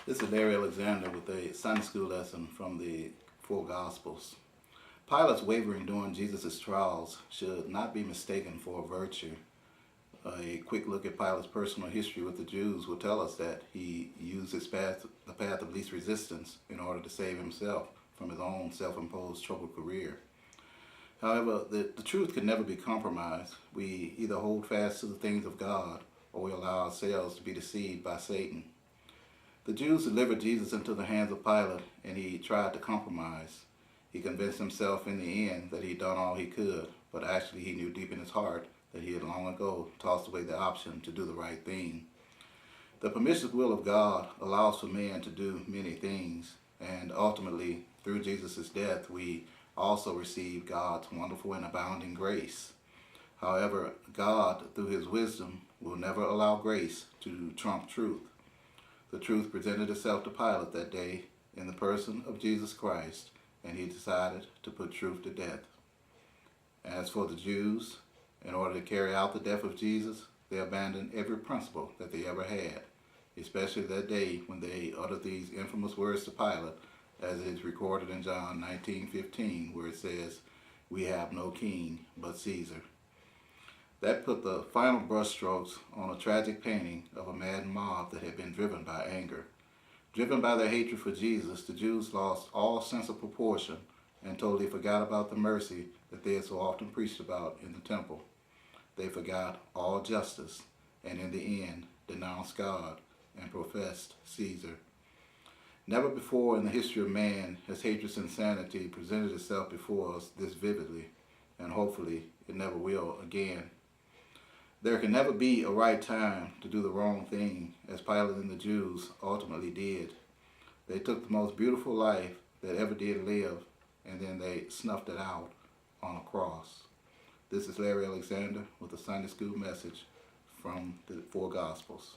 This is Larry Alexander with a Sunday school lesson from the four Gospels. Pilate's wavering during Jesus' trials should not be mistaken for a virtue. A quick look at Pilate's personal history with the Jews will tell us that he used the path of least resistance in order to save himself from his own self-imposed troubled career. However, the truth can never be compromised. We either hold fast to the things of God or we allow ourselves to be deceived by Satan. The Jews delivered Jesus into the hands of Pilate, and he tried to compromise. He convinced himself in the end that he'd done all he could, but actually he knew deep in his heart that he had long ago tossed away the option to do the right thing. The permissive will of God allows for man to do many things, and ultimately, through Jesus' death, we also receive God's wonderful and abounding grace. However, God, through his wisdom, will never allow grace to trump truth. The truth presented itself to Pilate that day in the person of Jesus Christ, and he decided to put truth to death. As for the Jews, in order to carry out the death of Jesus, they abandoned every principle that they ever had, especially that day when they uttered these infamous words to Pilate, as is recorded in John 19:15, where it says, "We have no king but Caesar." That put the final brushstrokes on a tragic painting of a maddened mob that had been driven by anger. Driven by their hatred for Jesus, the Jews lost all sense of proportion and totally forgot about the mercy that they had so often preached about in the temple. They forgot all justice and in the end denounced God and professed Caesar. Never before in the history of man has hatred's insanity presented itself before us this vividly, and hopefully it never will again. There can never be a right time to do the wrong thing, as Pilate and the Jews ultimately did. They took the most beautiful life that ever did live, and then they snuffed it out on a cross. This is Larry Alexander with a Sunday school message from the four Gospels.